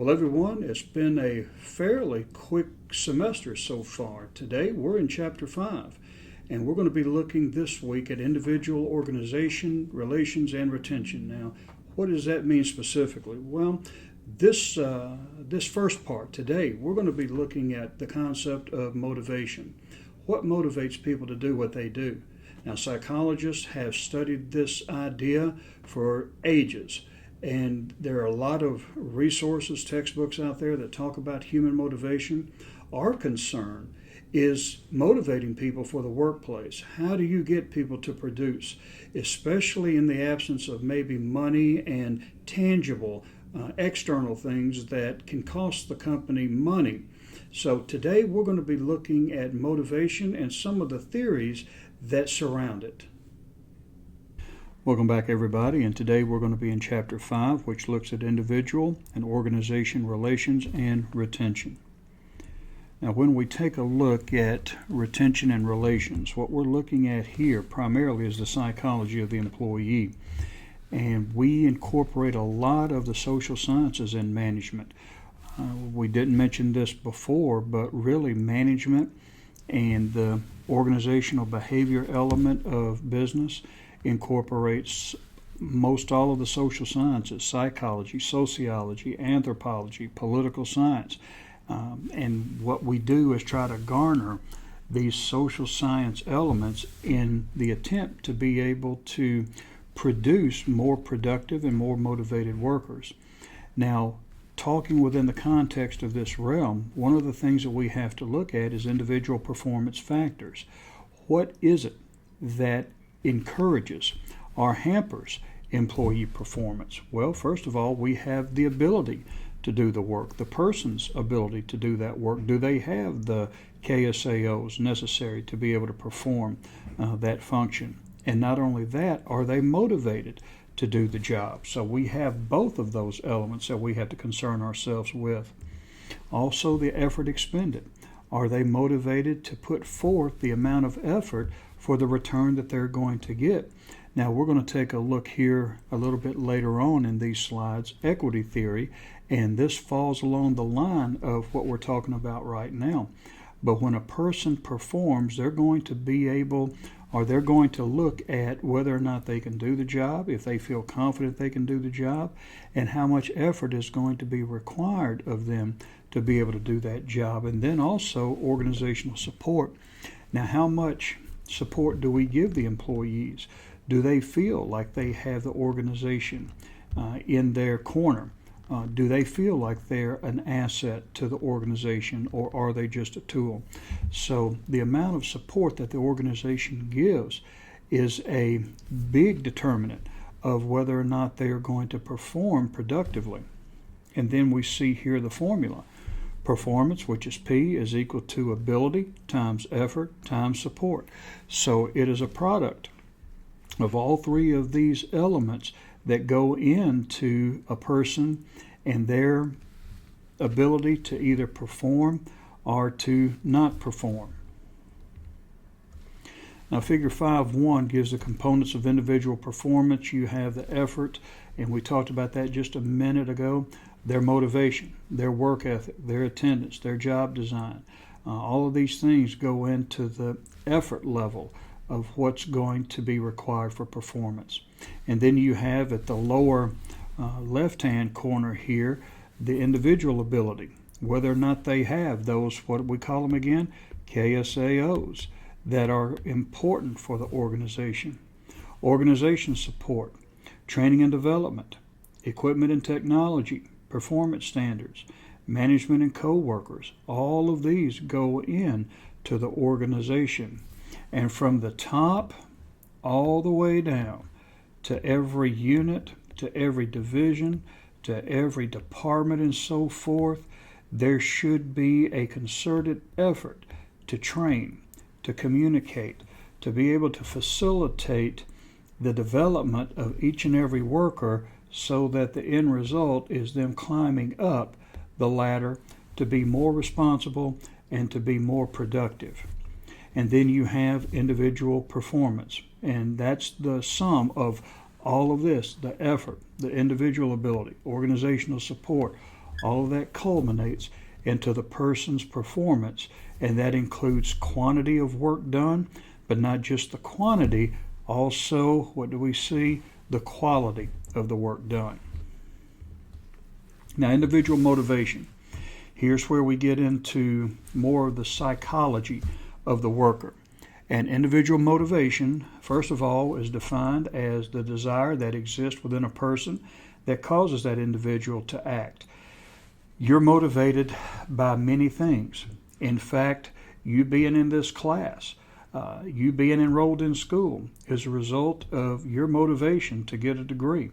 Well, everyone, it's been a fairly quick semester so far. Today, we're in Chapter 5, and we're going to be looking this week at individual, organization, relations, and retention. Now, what does that mean specifically? Well, this first part today, we're going to be looking at the concept of motivation. What motivates people to do what they do? Now, psychologists have studied this idea for ages. And there are a lot of resources, textbooks out there that talk about human motivation. Our concern is motivating people for the workplace. How do you get people to produce, especially in the absence of maybe money and tangible external things that can cost the company money? So today we're going to be looking at motivation and some of the theories that surround it. Welcome back, everybody, and today we're going to be in Chapter 5, which looks at individual and organization relations and retention. Now, when we take a look at retention and relations, what we're looking at here primarily is the psychology of the employee, and we incorporate a lot of the social sciences in management. We didn't mention this before, but really management and the organizational behavior element of business incorporates most all of the social sciences: psychology, sociology, anthropology, political science. And what we do is try to garner these social science elements in the attempt to be able to produce more productive and more motivated workers. Now, talking within the context of this realm, one of the things that we have to look at is individual performance factors. What is it that encourages or hampers employee performance? Well, first of all, we have the ability to do the work, the person's ability to do that work. Do they have the KSAOs necessary to be able to perform that function? And not only that, are they motivated to do the job? So we have both of those elements that we have to concern ourselves with. Also, the effort expended. Are they motivated to put forth the amount of effort for the return that they're going to get? Now, we're going to take a look here a little bit later on in these slides, equity theory, and this falls along the line of what we're talking about right now. But when a person performs, they're going to be able, or they're going to look at whether or not they can do the job, if they feel confident they can do the job, and how much effort is going to be required of them to be able to do that job. And then also organizational support. Now, how much support do we give the employees? Do they feel like they have the organization in their corner? Do they feel like they're an asset to the organization, or are they just a tool? So the amount of support that the organization gives is a big determinant of whether or not they are going to perform productively. And then we see here the formula. Performance, which is P, is equal to ability times effort times support. So it is a product of all three of these elements that go into a person and their ability to either perform or to not perform. Now, figure 5.1 gives the components of individual performance. You have the effort, and we talked about that just a minute ago. Their motivation, their work ethic, their attendance, their job design. All of these things go into the effort level of what's going to be required for performance. And then you have at the lower left-hand corner here the individual ability, whether or not they have those, what we call them again, KSAOs, that are important for the organization. Organization support, training and development, equipment and technology, performance standards, management and co-workers. All of these go in to the organization. And from the top all the way down to every unit, to every division, to every department and so forth, there should be a concerted effort to train, to communicate, to be able to facilitate the development of each and every worker so that the end result is them climbing up the ladder to be more responsible and to be more productive. And then you have individual performance, and that's the sum of all of this: the effort, the individual ability, organizational support. all of that culminates into the person's performance, and that includes quantity of work done, but not just the quantity, also, what do we see? The quality of the work done. Now, individual motivation. Here's where we get into more of the psychology of the worker. And individual motivation, first of all, is defined as the desire that exists within a person that causes that individual to act. You're motivated by many things. In fact, you being in this class, you being enrolled in school is a result of your motivation to get a degree.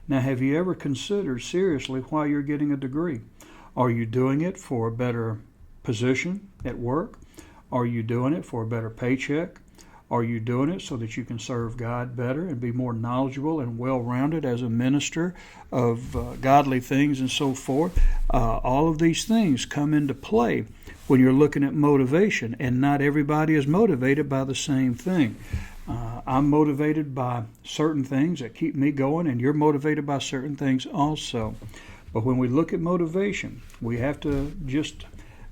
Now, have you ever considered seriously why you're getting a degree? Are you doing it for a better position at work? Are you doing it for a better paycheck? Are you doing it so that you can serve God better and be more knowledgeable and well-rounded as a minister of godly things and so forth? All of these things come into play when you're looking at motivation, and not everybody is motivated by the same thing. I'm motivated by certain things that keep me going, and you're motivated by certain things also. But when we look at motivation, we have to just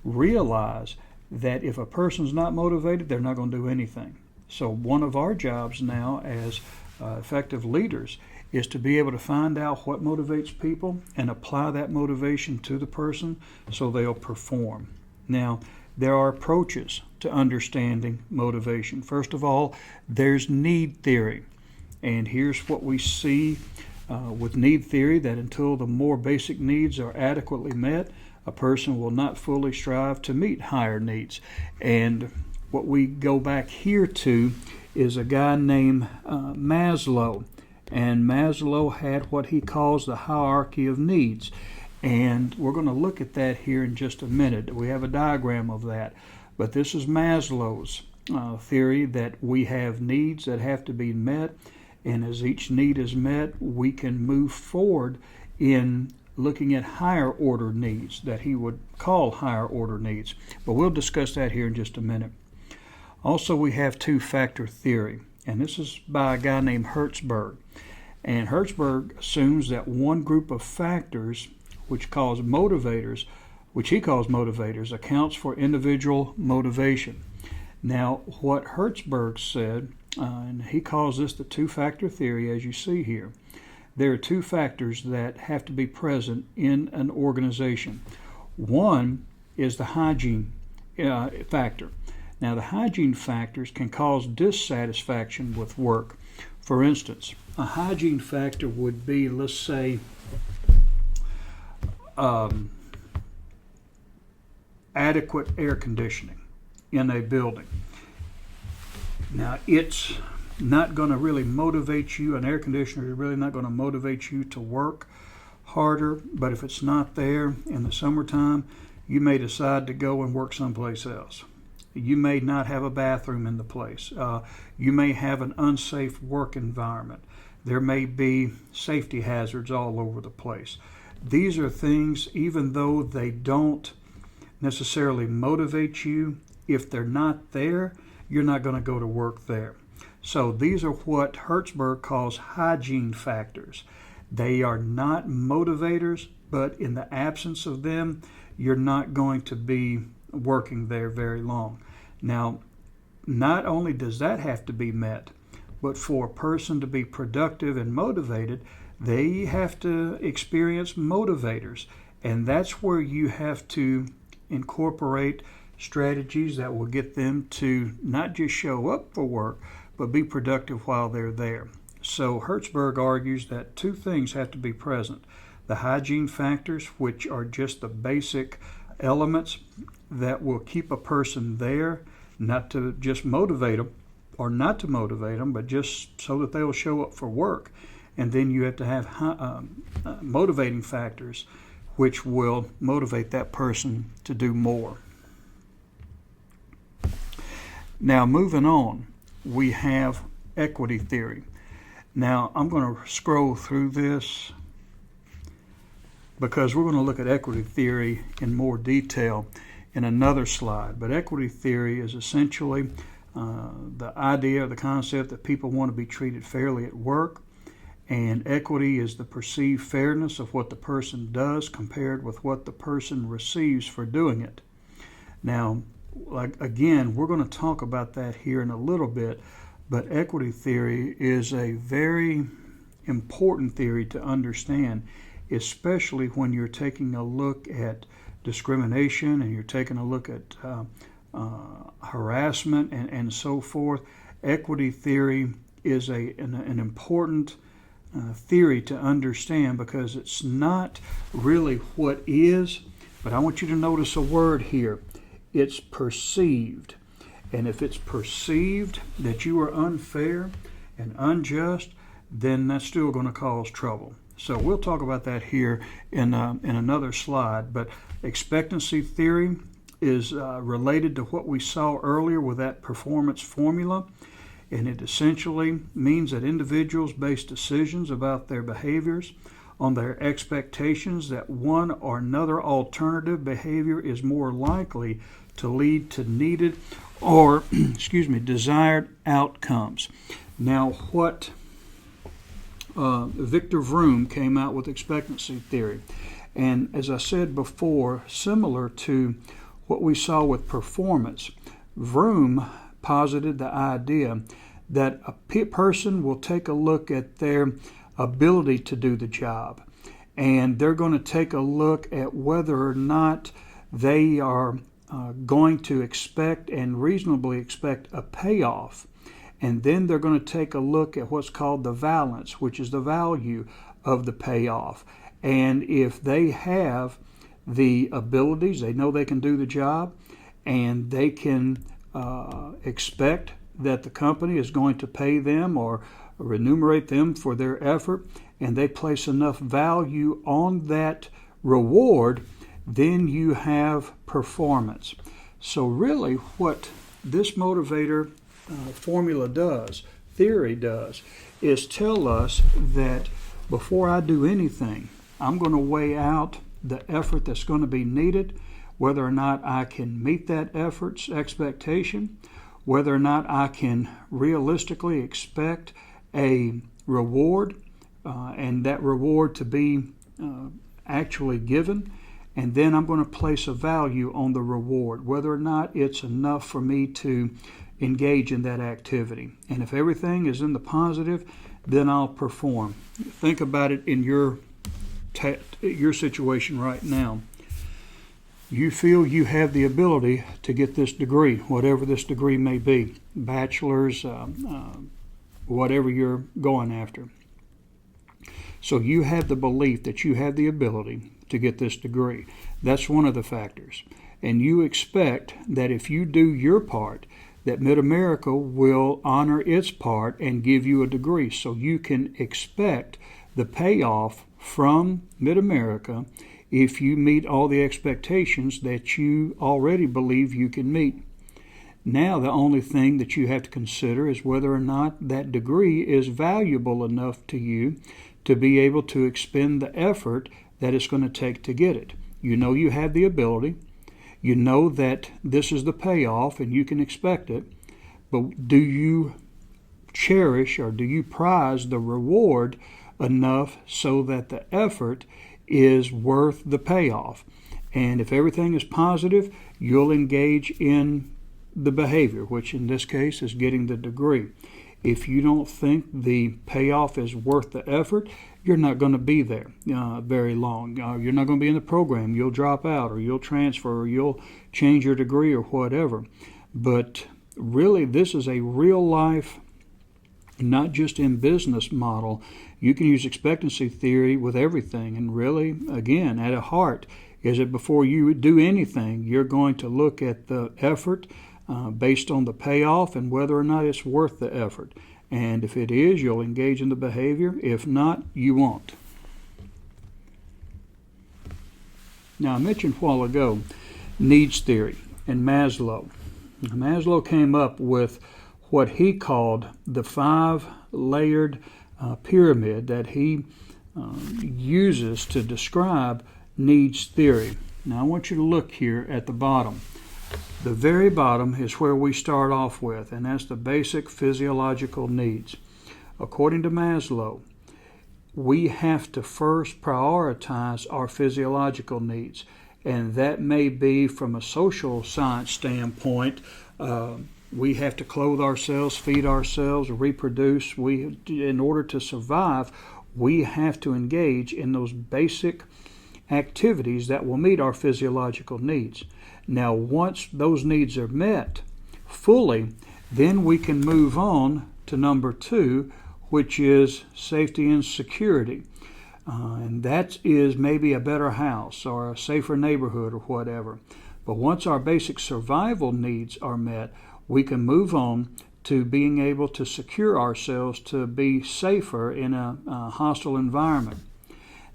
realize that if a person's not motivated, they're not going to do anything. So one of our jobs now as effective leaders is to be able to find out what motivates people and apply that motivation to the person so they'll perform. Now, there are approaches to understanding motivation. First of all, there's need theory. And here's what we see with need theory, that until the more basic needs are adequately met, a person will not fully strive to meet higher needs. And what we go back here to is a guy named Maslow. And Maslow had what he calls the hierarchy of needs. And we're going to look at that here in just a minute. We have a diagram of that. But this is Maslow's theory that we have needs that have to be met. And as each need is met, we can move forward in looking at higher order needs that he would call higher order needs. But we'll discuss that here in just a minute. Also, we have two-factor theory, and this is by a guy named Hertzberg. And Hertzberg assumes that one group of factors, which he calls motivators, accounts for individual motivation. Now, what Hertzberg said, and he calls this the two-factor theory, as you see here. There are two factors that have to be present in an organization. One is the hygiene factor. Now, the hygiene factors can cause dissatisfaction with work. For instance, a hygiene factor would be, let's say, adequate air conditioning in a building. Now, it's not going to really motivate you. An air conditioner is really not going to motivate you to work harder, but if it's not there in the summertime, you may decide to go and work someplace else. You may not have a bathroom in the place. You may have an unsafe work environment. There may be safety hazards all over the place. These are things, even though they don't necessarily motivate you, if they're not there, you're not going to go to work there. So these are what Hertzberg calls hygiene factors. They are not motivators, but in the absence of them, you're not going to be working there very long. Now, not only does that have to be met, but for a person to be productive and motivated, they have to experience motivators. And that's where you have to incorporate strategies that will get them to not just show up for work, but be productive while they're there. So Hertzberg argues that two things have to be present. The hygiene factors, which are just the basic elements that will keep a person there, not to just motivate them or not to motivate them, but just so that they will show up for work. And then you have to have motivating factors, which will motivate that person to do more. Now, moving on, we have equity theory. Now, I'm going to scroll through this because we're going to look at equity theory in more detail in another slide. But equity theory is essentially the idea or the concept that people want to be treated fairly at work, and equity is the perceived fairness of what the person does compared with what the person receives for doing it. Now, again, we're going to talk about that here in a little bit, but equity theory is a very important theory to understand, especially when you're taking a look at discrimination and you're taking a look at harassment and so forth. Equity theory is an important theory to understand, because it's not really what is, but I want you to notice a word here. It's perceived. And if it's perceived that you are unfair and unjust, then that's still going to cause trouble. So we'll talk about that here in another slide. But expectancy theory is related to what we saw earlier with that performance formula. And it essentially means that individuals base decisions about their behaviors on their expectations that one or another alternative behavior is more likely to lead to needed or desired outcomes. Now, what Victor Vroom came out with expectancy theory, and as I said before, similar to what we saw with performance, Vroom posited the idea that a person will take a look at their ability to do the job, and they're going to take a look at whether or not they are going to expect and reasonably expect a payoff. And then they're going to take a look at what's called the valence, which is the value of the payoff. And if they have the abilities, they know they can do the job, and they can expect that the company is going to pay them or remunerate them for their effort, and they place enough value on that reward, then you have performance. So really what this motivator formula does, theory does, is tell us that before I do anything, I'm going to weigh out the effort that's going to be needed, whether or not I can meet that effort's expectation, whether or not I can realistically expect a reward, and that reward to be actually given, and then I'm going to place a value on the reward, whether or not it's enough for me to engage in that activity. And if everything is in the positive, then I'll perform. Think about it in your situation right now. You feel you have the ability to get this degree, whatever this degree may be, bachelor's, whatever you're going after. So you have the belief that you have the ability to get this degree. That's one of the factors. And you expect that if you do your part, that Mid-America will honor its part and give you a degree. So you can expect the payoff from Mid-America if you meet all the expectations that you already believe you can meet. Now the only thing that you have to consider is whether or not that degree is valuable enough to you to be able to expend the effort that it's going to take to get it. You know you have the ability. You know that this is the payoff and you can expect it. But do you cherish or do you prize the reward enough so that the effort is worth the payoff? And if everything is positive, you'll engage in the behavior, which in this case is getting the degree. If you don't think the payoff is worth the effort, you're not going to be there very long. You're not going to be in the program. You'll drop out, or you'll transfer, or you'll change your degree, or whatever. But really, this is a real life, not just in business model. You can use expectancy theory with everything. And really, again, at a heart, is that before you do anything, you're going to look at the effort based on the payoff and whether or not it's worth the effort. And if it is, you'll engage in the behavior. If not, you won't. Now, I mentioned a while ago needs theory and Maslow. Maslow came up with what he called the 5-layered pyramid that he uses to describe needs theory. Now, I want you to look here at the bottom. The very bottom is where we start off with, and that's the basic physiological needs. According to Maslow, we have to first prioritize our physiological needs. And that may be from a social science standpoint. We have to clothe ourselves, feed ourselves, reproduce. In order to survive, we have to engage in those basic activities that will meet our physiological needs. Now, once those needs are met fully, then we can move on to number 2, which is safety and security. And that is maybe a better house or a safer neighborhood or whatever. But once our basic survival needs are met, we can move on to being able to secure ourselves to be safer in a hostile environment.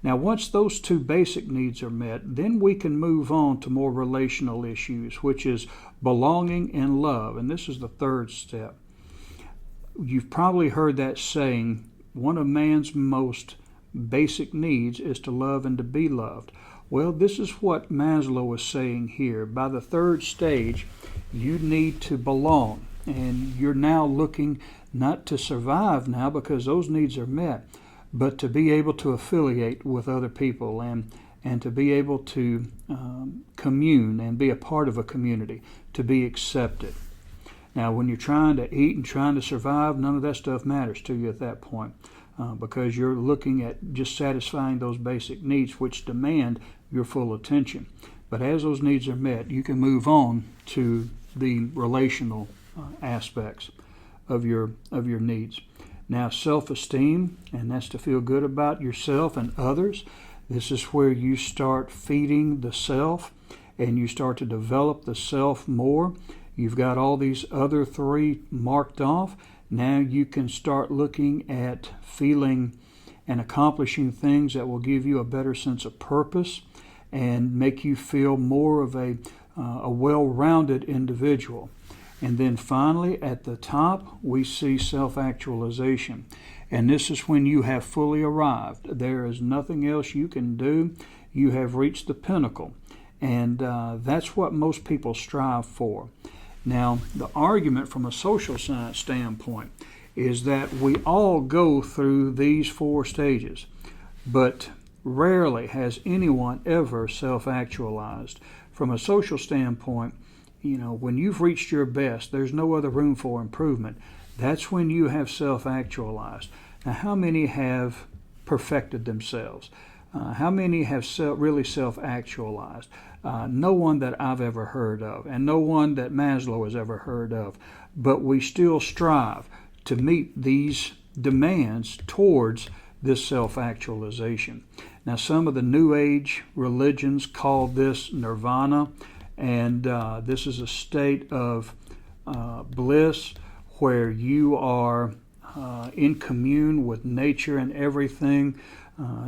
Now, once those 2 basic needs are met, then we can move on to more relational issues, which is belonging and love. And this is the 3rd step. You've probably heard that saying, one of man's most basic needs is to love and to be loved. Well, this is what Maslow is saying here. By the 3rd stage, you need to belong. And you're now looking not to survive now because those needs are met, but to be able to affiliate with other people and to be able to commune and be a part of a community, to be accepted. Now, when you're trying to eat and trying to survive, none of that stuff matters to you at that point because you're looking at just satisfying those basic needs which demand your full attention. But as those needs are met, you can move on to the relational aspects of your needs. Now, self-esteem, and that's to feel good about yourself and others. This is where you start feeding the self and you start to develop the self more. You've got all these other 3 marked off. Now you can start looking at feeling and accomplishing things that will give you a better sense of purpose and make you feel more of a well-rounded individual. And then finally, at the top, we see self-actualization. And this is when you have fully arrived. There is nothing else you can do. You have reached the pinnacle. And that's what most people strive for. Now, the argument from a social science standpoint is that we all go through these 4 stages, but rarely has anyone ever self-actualized. From a social standpoint, when you've reached your best, there's no other room for improvement. That's when you have self-actualized. Now, how many have perfected themselves? How many have really self-actualized? No one that I've ever heard of, and no one that Maslow has ever heard of. But we still strive to meet these demands towards this self-actualization. Now, some of the New Age religions call this nirvana, and this is a state of bliss where you are in commune with nature and everything.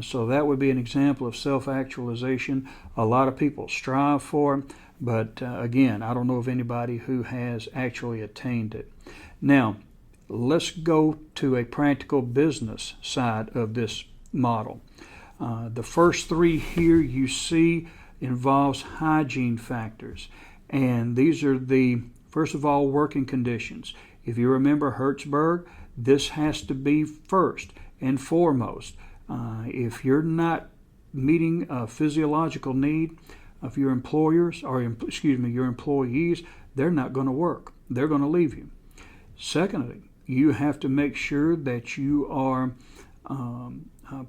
So that would be an example of self-actualization. A lot of people strive for it, but again, I don't know of anybody who has actually attained it. Now, let's go to a practical business side of this model. The first 3 here you see involves hygiene factors, and these are the, first of all, working conditions. If you remember Hertzberg, this has to be first and foremost. If you're not meeting a physiological need of your employers, or your employees, they're not going to work. They're going to leave you. Secondly, you have to make sure that you are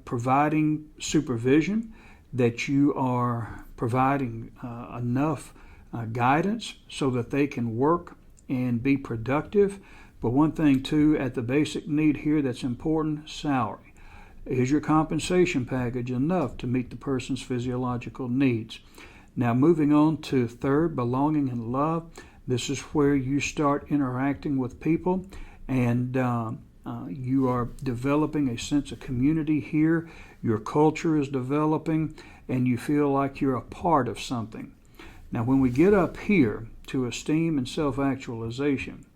providing supervision, that you are providing enough guidance so that they can work and be productive. But one thing too, at the basic need here that's important, salary. Is your compensation package enough to meet the person's physiological needs? Now, moving on to 3rd, belonging and love. This is where you start interacting with people and you are developing a sense of community here. Your culture is developing and you feel like you're a part of something. Now, when we get up here to esteem and self-actualization,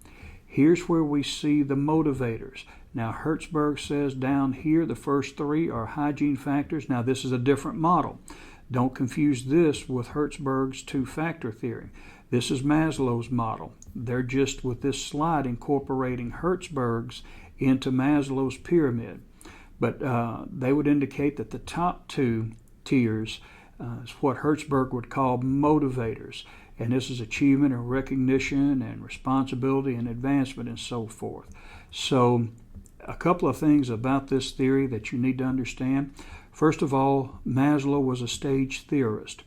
here's where we see the motivators. Now, Hertzberg says down here the first 3 are hygiene factors. Now, this is a different model. Don't confuse this with Hertzberg's 2-factor theory. This is Maslow's model. They're just, with this slide, incorporating Hertzberg's into Maslow's pyramid. but they would indicate that the top two tiers is what Hertzberg would call motivators. And this is achievement and recognition and responsibility and advancement and so forth. So a couple of things about this theory that you need to understand. First of all, Maslow was a stage theorist.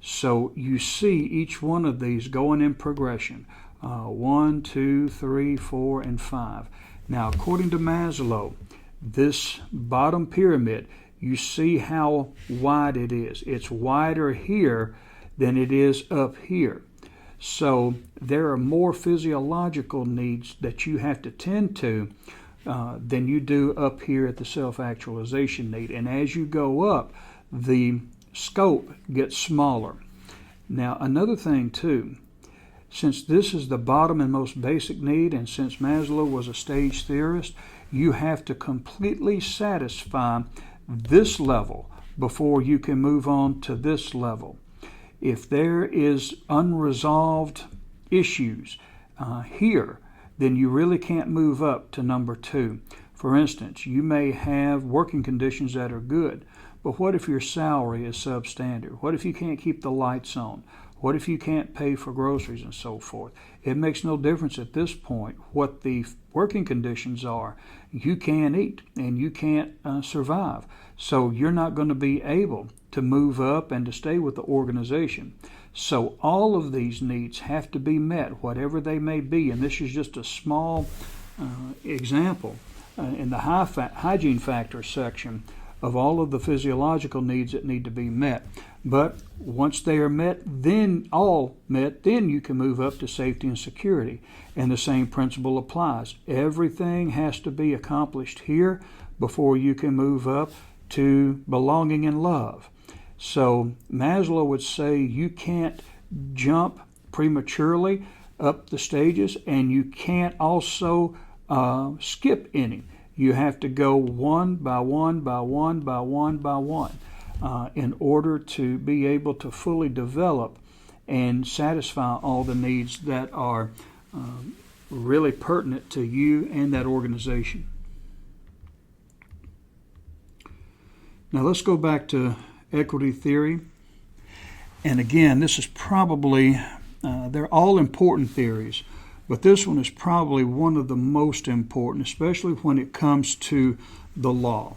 So you see each one of these going in progression. 1, 2, 3, 4, and 5. Now, according to Maslow, this bottom pyramid, you see how wide it is. It's wider here than it is up here. So there are more physiological needs that you have to tend to than you do up here at the self-actualization need. And as you go up, the scope gets smaller. Now, another thing too, since this is the bottom and most basic need, and since Maslow was a stage theorist, you have to completely satisfy this level before you can move on to this level. If there is unresolved issues here, then you really can't move up to number 2. For instance, you may have working conditions that are good, but what if your salary is substandard? What if you can't keep the lights on? What if you can't pay for groceries and so forth? It makes no difference at this point what the working conditions are. You can't eat and you can't survive. So you're not going to be able to move up and to stay with the organization. So all of these needs have to be met, whatever they may be. And this is just a small example in the hygiene factor section of all of the physiological needs that need to be met. But once they are met, then you can move up to safety and security. And the same principle applies. Everything has to be accomplished here before you can move up to belonging and love. So Maslow would say you can't jump prematurely up the stages, and you can't also skip any. You have to go one by one by one by one by one in order to be able to fully develop and satisfy all the needs that are really pertinent to you and that organization. Now let's go back to equity theory. And again, this is probably, they're all important theories, but this one is probably one of the most important, especially when it comes to the law.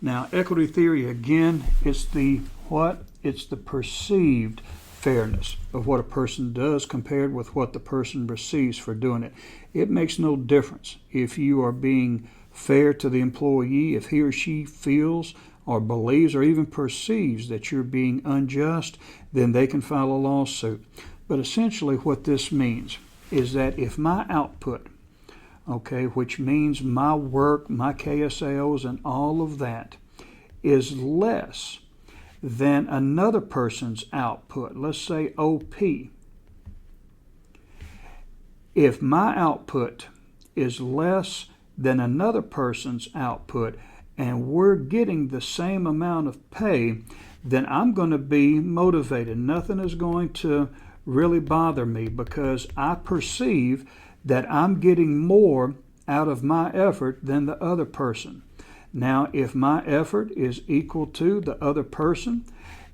Now, equity theory, again, it's the what? It's the perceived fairness of what a person does compared with what the person receives for doing it. It makes no difference if you are being fair to the employee, if he or she feels or believes or even perceives that you're being unjust, then they can file a lawsuit. But essentially what this means is that if my output, okay, which means my work, my KSAOs and all of that, is less than another person's output, let's say OP. If my output is less than another person's output and we're getting the same amount of pay, then I'm going to be motivated. Nothing is going to really bother me because I perceive that I'm getting more out of my effort than the other person. Now, if my effort is equal to the other person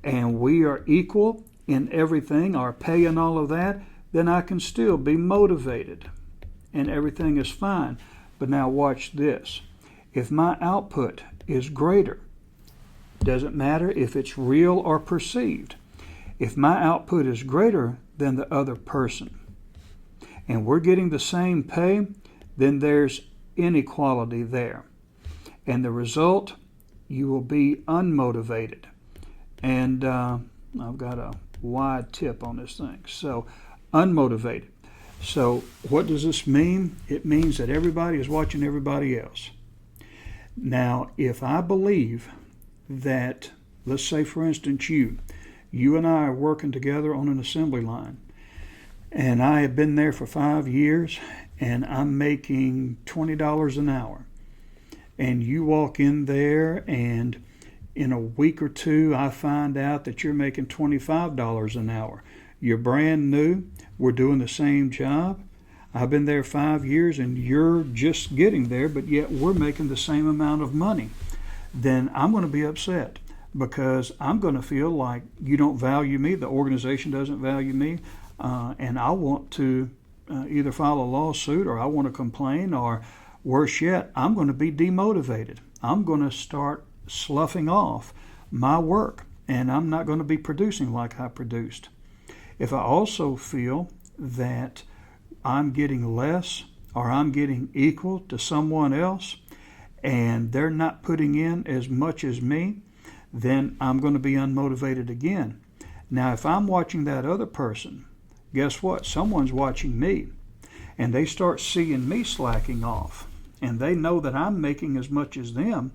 and we are equal in everything, our pay and all of that, then I can still be motivated and everything is fine. But now watch this. If my output is greater, doesn't matter if it's real or perceived. If my output is greater than the other person and we're getting the same pay, then there's inequality there. And the result, you will be unmotivated. And I've got a wide tip on this thing. So, unmotivated. So, what does this mean? It means that everybody is watching everybody else. Now, if I believe that, let's say for instance you and I are working together on an assembly line, and I have been there for 5 years, and I'm making $20 an hour. And you walk in there, and in a week or two, I find out that you're making $25 an hour. You're brand new. We're doing the same job. I've been there 5 years, and you're just getting there, but yet we're making the same amount of money. then I'm going to be upset because I'm going to feel like you don't value me, the organization doesn't value me, and I want to either file a lawsuit or I want to complain, or worse yet, I'm going to be demotivated. I'm going to start sloughing off my work, and I'm not going to be producing like I produced. If I also feel that I'm getting less or I'm getting equal to someone else and they're not putting in as much as me, then I'm going to be unmotivated again. Now, if I'm watching that other person, guess what? Someone's watching me, and they start seeing me slacking off, and they know that I'm making as much as them,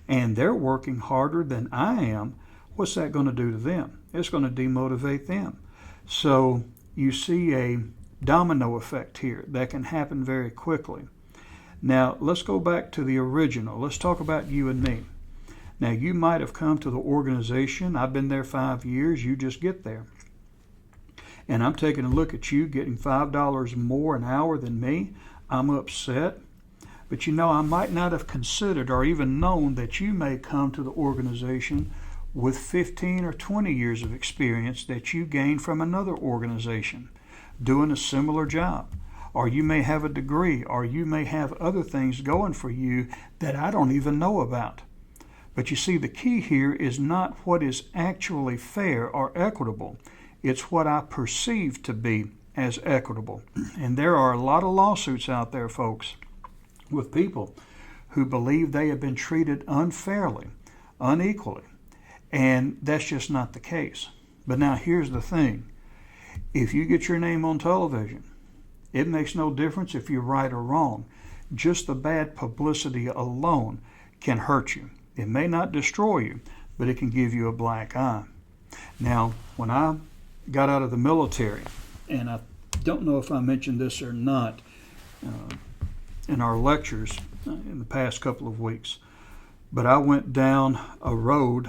and they're working harder than I am. What's that going to do to them? It's going to demotivate them. So you see a domino effect here that can happen very quickly. Now, let's go back to the original. Let's talk about you and me. Now, you might have come to the organization. I've been there 5 years. You just get there. And I'm taking a look at you getting $5 more an hour than me. I'm upset. But I might not have considered or even known that you may come to the organization with 15 or 20 years of experience that you gained from another organization doing a similar job. Or you may have a degree, or you may have other things going for you that I don't even know about. But you see, the key here is not what is actually fair or equitable. It's what I perceive to be as equitable. And there are a lot of lawsuits out there, folks, with people who believe they have been treated unfairly, unequally. And that's just not the case. But now here's the thing. If you get your name on television, it makes no difference if you're right or wrong. Just the bad publicity alone can hurt you. It may not destroy you, but it can give you a black eye. Now, when I got out of the military, and I don't know if I mentioned this or not in our lectures in the past couple of weeks, but I went down a road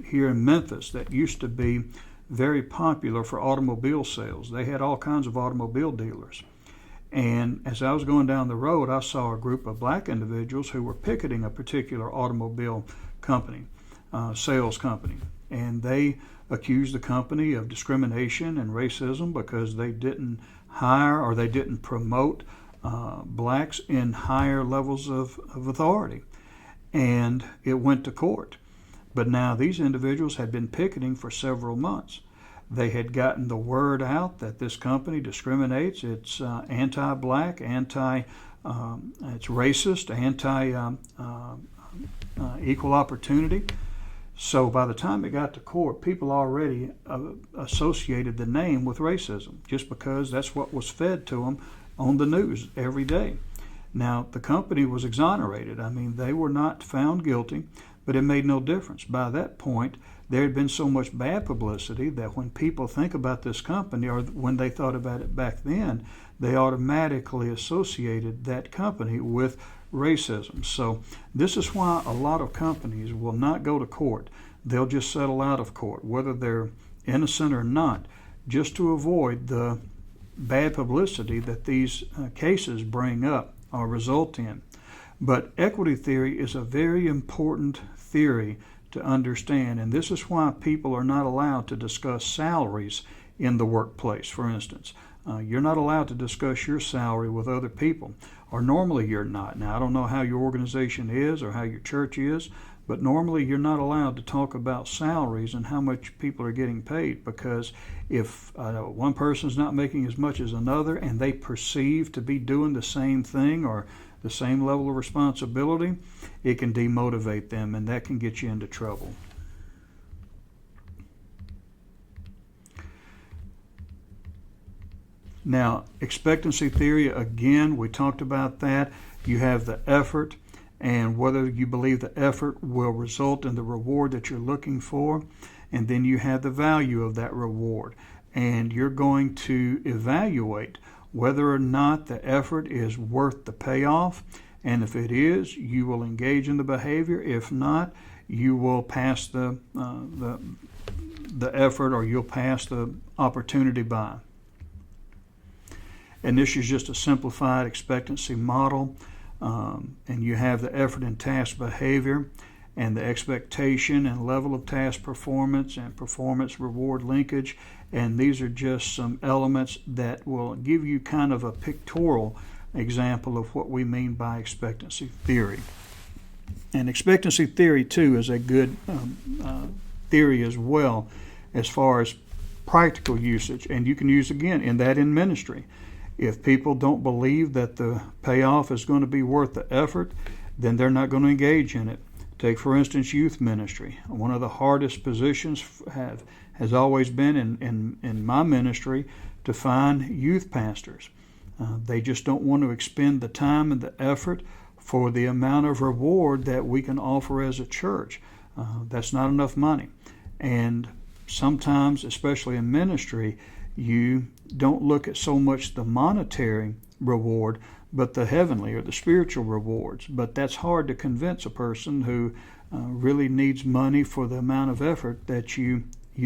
here in Memphis that used to be very popular for automobile sales. They had all kinds of automobile dealers. And as I was going down the road, I saw a group of black individuals who were picketing a particular automobile company, sales company. And they accused the company of discrimination and racism because they didn't hire or they didn't promote blacks in higher levels of authority. And it went to court. But now these individuals had been picketing for several months. They had gotten the word out that this company discriminates. It's anti-black, it's racist, anti-equal opportunity. So by the time it got to court, people already associated the name with racism just because that's what was fed to them on the news every day. Now, the company was exonerated. I mean, they were not found guilty, but it made no difference. By that point, there had been so much bad publicity that when people think about this company, or when they thought about it back then, they automatically associated that company with racism. So this is why a lot of companies will not go to court. They'll just settle out of court, whether they're innocent or not, just to avoid the bad publicity that these cases bring up or result in. But equity theory is a very important theory to understand, and this is why people are not allowed to discuss salaries in the workplace. For instance, you're not allowed to discuss your salary with other people, or normally you're not. Now, I don't know how your organization is or how your church is, but normally you're not allowed to talk about salaries and how much people are getting paid, because if one person's not making as much as another and they perceive to be doing the same thing or the same level of responsibility, it can demotivate them, and that can get you into trouble. Now, expectancy theory, again, we talked about that. You have the effort, and whether you believe the effort will result in the reward that you're looking for, and then you have the value of that reward. And you're going to evaluate whether or not the effort is worth the payoff, and if it is, you will engage in the behavior. If not, you will pass the effort, or you'll pass the opportunity by. And this is just a simplified expectancy model. And you have the effort and task behavior, and the expectation and level of task performance and performance reward linkage. And these are just some elements that will give you kind of a pictorial example of what we mean by expectancy theory. And expectancy theory, too, is a good theory as well as far as practical usage. And you can use, again, in ministry. If people don't believe that the payoff is going to be worth the effort, then they're not going to engage in it. Take, for instance, youth ministry. One of the hardest positions has always been in my ministry to find youth pastors. They just don't want to expend the time and the effort for the amount of reward that we can offer as a church. That's not enough money. And sometimes, especially in ministry, you don't look at so much the monetary reward, but the heavenly or the spiritual rewards. But that's hard to convince a person who really needs money for the amount of effort that you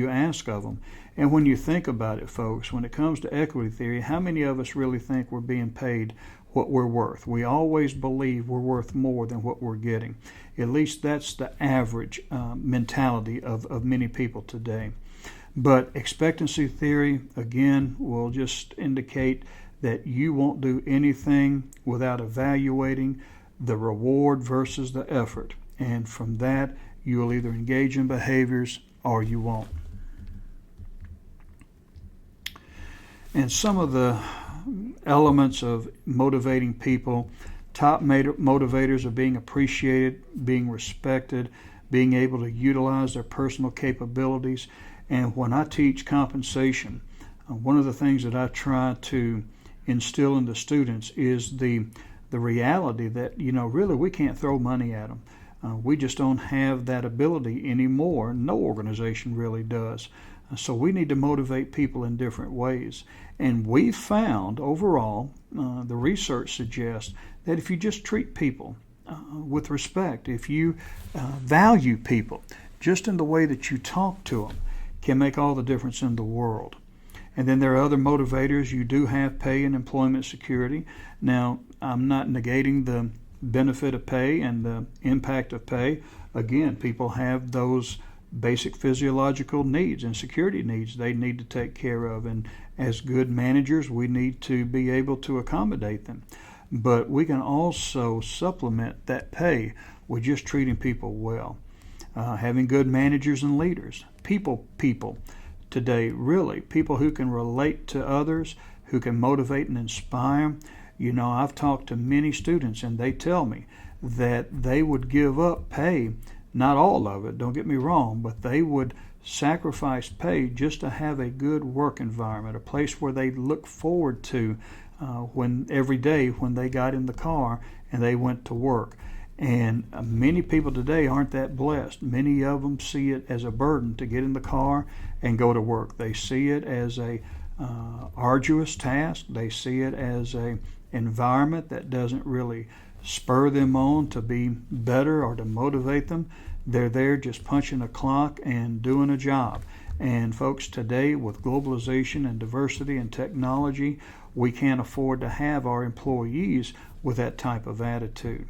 ask of them. And when you think about it, folks, when it comes to equity theory, how many of us really think we're being paid what we're worth? We always believe we're worth more than what we're getting. At least that's the average mentality of many people today. But expectancy theory, again, will just indicate that you won't do anything without evaluating the reward versus the effort. And from that, you'll either engage in behaviors or you won't. And some of the elements of motivating people, top motivators are being appreciated, being respected, being able to utilize their personal capabilities. And when I teach compensation, one of the things that I try to instill in the students is the reality that, really we can't throw money at them. We just don't have that ability anymore. No organization really does. So we need to motivate people in different ways. And we found overall, the research suggests that if you just treat people with respect, if you value people just in the way that you talk to them, can make all the difference in the world. And then there are other motivators. You do have pay and employment security. Now, I'm not negating the benefit of pay and the impact of pay. Again, people have those basic physiological needs and security needs they need to take care of. And as good managers, we need to be able to accommodate them. But we can also supplement that pay with just treating people well. Having good managers and leaders. People today, really. People who can relate to others, who can motivate and inspire. I've talked to many students and they tell me that they would give up pay, not all of it, don't get me wrong, but they would sacrifice pay just to have a good work environment, a place where they look forward to every day when they got in the car and they went to work. And many people today aren't that blessed. Many of them see it as a burden to get in the car and go to work. They see it as a arduous task. They see it as a environment that doesn't really spur them on to be better or to motivate them. They're there just punching a clock and doing a job. And folks, today with globalization and diversity and technology, we can't afford to have our employees with that type of attitude.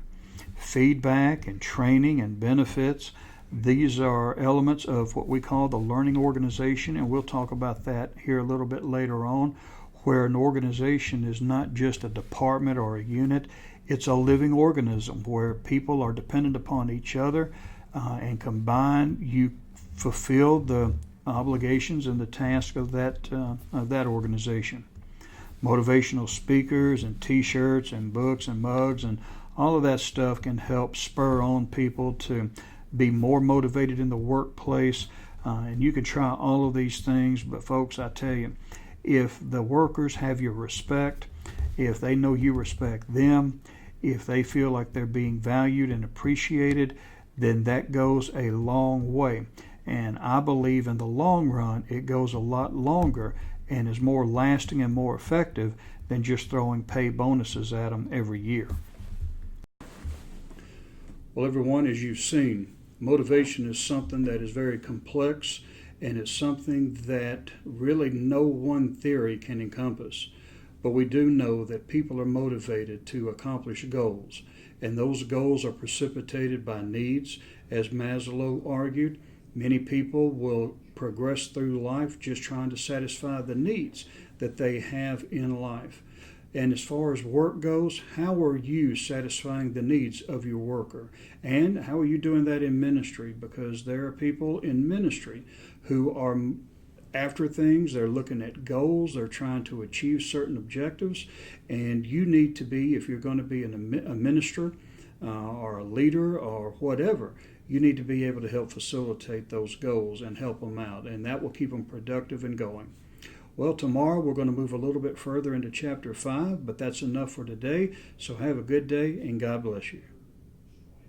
Feedback and training and benefits, these are elements of what we call the learning organization, and we'll talk about that here a little bit later on, where an organization is not just a department or a unit, it's a living organism where people are dependent upon each other, and combined you fulfill the obligations and the task of that organization. Motivational speakers and t-shirts and books and mugs and all of that stuff can help spur on people to be more motivated in the workplace. And you can try all of these things, but folks, I tell you, if the workers have your respect, if they know you respect them, if they feel like they're being valued and appreciated, then that goes a long way. And I believe in the long run, it goes a lot longer and is more lasting and more effective than just throwing pay bonuses at them every year. Well, everyone, as you've seen, motivation is something that is very complex, and it's something that really no one theory can encompass. but we do know that people are motivated to accomplish goals, and those goals are precipitated by needs. As Maslow argued, many people will progress through life just trying to satisfy the needs that they have in life. And as far as work goes, how are you satisfying the needs of your worker? And how are you doing that in ministry? Because there are people in ministry who are after things, they're looking at goals, they're trying to achieve certain objectives, and you need to be, if you're going to be a minister or a leader or whatever, you need to be able to help facilitate those goals and help them out, and that will keep them productive and going. Well, tomorrow we're going to move a little bit further into chapter 5, but that's enough for today. So have a good day and God bless you.